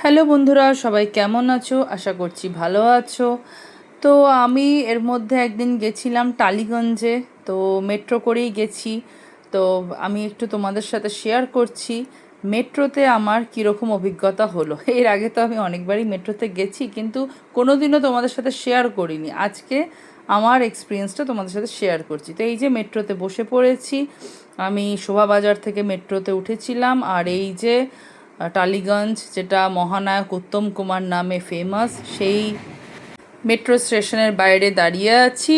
Hello বন্ধুরা, সবাই কেমন আছো? আশা করছি ভালো আছো। তো আমি এর মধ্যে একদিন গেছিলাম টালিগঞ্জে। তো মেট্রো করেই গেছি। তো আমি একটু তোমাদের সাথে শেয়ার করছি মেট্রোতে আমার কীরকম অভিজ্ঞতা হলো। এর আগে তো আমি অনেকবারই মেট্রোতে গেছি, কিন্তু কোনোদিনও তোমাদের সাথে শেয়ার করিনি। আজকে আমার এক্সপিরিয়েন্সটা তোমাদের সাথে শেয়ার করছি। তো এই যে মেট্রোতে বসে পড়েছি, আমি শোভাবাজার থেকে মেট্রোতে উঠেছিলাম। আর এই যে টালিগঞ্জ, যেটা মহানায়ক উত্তম কুমার নামে ফেমাস, সেই মেট্রো স্টেশনের বাইরে দাঁড়িয়ে আছি।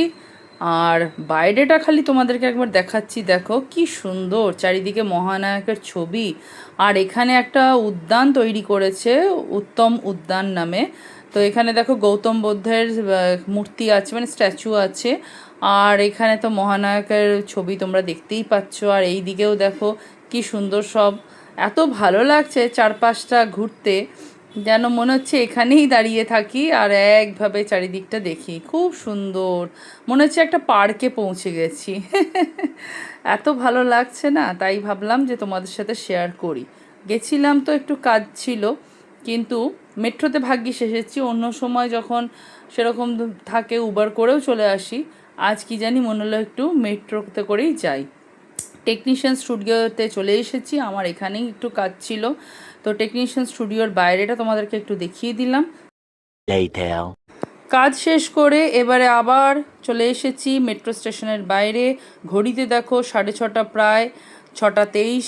আর বাইরেটা খালি তোমাদেরকে একবার দেখাচ্ছি, দেখো কি সুন্দর, চারিদিকে মহানায়কের ছবি। আর এখানে একটা উদ্যান তৈরি করেছে উত্তম উদ্যান নামে। তো এখানে দেখো গৌতম বুদ্ধের মূর্তি আছে, মানে স্ট্যাচু আছে। আর এখানে তো মহানায়কের ছবি তোমরা দেখতেই পাচ্ছ। আর এই দিকেও দেখো কি সুন্দর সব, এত ভালো লাগছে চারপাশটা ঘুরতে, যেন মনে হচ্ছে এখানেই দাঁড়িয়ে থাকি আর একভাবে চারিদিকটা দেখি। খুব সুন্দর, মনে হচ্ছে একটা পার্কে পৌঁছে গেছি। এত ভালো লাগছে না, তাই ভাবলাম যে তোমাদের সাথে শেয়ার করি। গেছিলাম তো একটু কাজ ছিল, কিন্তু মেট্রোতে ভাগ্যিস এসেছি। অন্য সময় যখন সেরকম থাকে উবার করেও চলে আসি। আজ কি জানি মনে হলো একটু মেট্রোতে করেই যাই। টেকনিশিয়ান স্টুডিওতে চলে এসেছি, আমার এখানেই একটু কাজ ছিল। তো টেকনিশিয়ান স্টুডিওর বাইরেটা তোমাদেরকে একটু দেখিয়ে দিলাম। কাজ শেষ করে এবারে আবার চলে এসেছি মেট্রো স্টেশনের বাইরে। ঘড়িতে দেখো 6:30, প্রায় 6:23।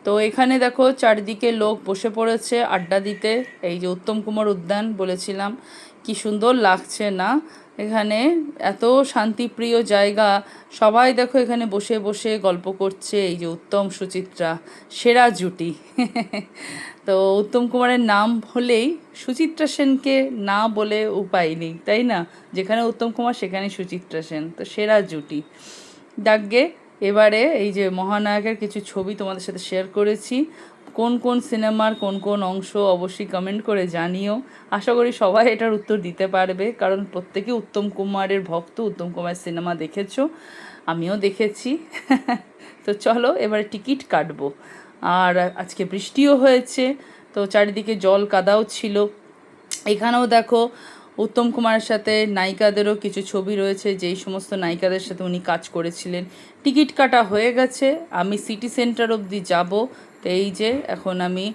তো এখানে দেখো চারিদিকে লোক বসে পড়েছে আড্ডা দিতে। এই যে উত্তম কুমার উদ্যান বলেছিলাম, কি সুন্দর লাগছে না এখানে, এত শান্তিপ্রিয় জায়গা। সবাই দেখো এখানে বসে বসে গল্প করছে। এই যে উত্তম সুচিত্রা, সেরা জুটি। তো উত্তম কুমারের নাম হলেই সুচিত্রা সেনকে না বলে উপায় নেই, তাই না? যেখানে উত্তম কুমার সেখানে সুচিত্রা সেন, তো সেরা জুটি। ডাকগে এবারে এই যে মহানায়কের কিছু ছবি তোমাদের সাথে শেয়ার করেছি। কোন কোন সিনেমার কোন কোন অংশ অবশ্যই কমেন্ট করে জানিও। আশা করি সবাই এটার উত্তর দিতে পারবে, কারণ প্রত্যেকে উত্তম কুমারের ভক্ত, উত্তম কুমারের সিনেমা দেখেছো, আমিও দেখেছি। তো চলো এবারে টিকিট কাটবো। আর আজকে বৃষ্টিও হয়েছে, তো চারিদিকে জল কাদাও ছিল। এখানেও দেখো উত্তম কুমারের সাথে নায়িকাদেরও কিছু ছবি রয়েছে, যেই সমস্ত নায়িকাদের সাথে উনি কাজ করেছিলেন। টিকিট কাটা হয়ে গেছে, আমি সিটি সেন্টার অবধি যাব। তো এই যে এখন আমি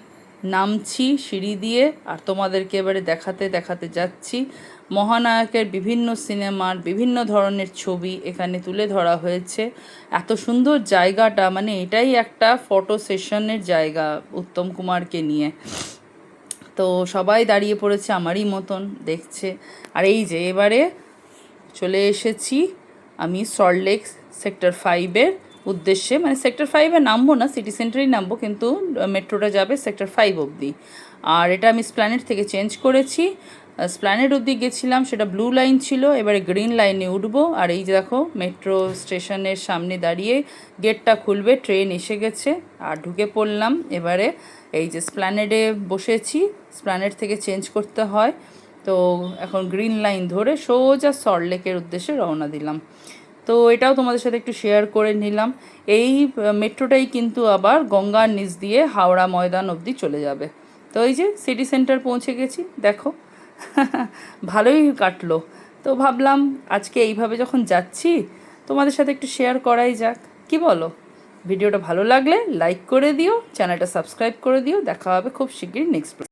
নামছি সিঁড়ি দিয়ে, আর তোমাদেরকে এবারে দেখাতে দেখাতে যাচ্ছি। মহানায়কের বিভিন্ন সিনেমার বিভিন্ন ধরনের ছবি এখানে তুলে ধরা হয়েছে। এত সুন্দর জায়গাটা, মানে এটাই একটা ফটো সেশনের জায়গা উত্তম কুমারকে নিয়ে। তো সবাই দাঁড়িয়ে পড়েছে আমারই মতন দেখছে। আর এই যে এবারে চলে এসেছি আমি সল্টলেক সেক্টর 5-এর উদ্দেশ্যে, মানে সেক্টর 5-এ নামবো না, সিটি সেন্টারেই নামবো, কিন্তু মেট্রোটা যাবে সেক্টর 5 অবধি। আর এটা আমি স্প্ল্যানেড থেকে চেঞ্জ করেছি। স্প্ল্যানেড অবধি গেছিলাম, সেটা ব্লু লাইন ছিল, এবারে গ্রিন লাইনে উঠবো। আর এই যে দেখো মেট্রো স্টেশনের সামনে দাঁড়িয়ে, গেটটা খুলবে, ট্রেন এসে গেছে, আর ঢুকে পড়লাম। এবারে এই যে স্প্ল্যানেডে বসেছি, স্প্ল্যানেড থেকে চেঞ্জ করতে হয়। তো এখন গ্রিন লাইন ধরে সোজা সল্টলেকের উদ্দেশ্যে রওনা দিলাম। তো এটাও তোমাদের সাথে একটু শেয়ার করে নিলাম। এই মেট্রোটাই কিন্তু আবার গঙ্গার নিচ দিয়ে হাওড়া ময়দান অবধি চলে যাবে। তো এই যে সিটি সেন্টার পৌঁছে গেছি, দেখো। ভালোই কাটলো। তো ভাবলাম আজকে এইভাবে যখন যাচ্ছি তোমাদের সাথে একটু শেয়ার করাই যাক, কি বলো? ভিডিওটা ভালো লাগলে লাইক করে দিও, চ্যানেলটা সাবস্ক্রাইব করে দিও। দেখা হবে খুব শিগগিরই নেক্সট।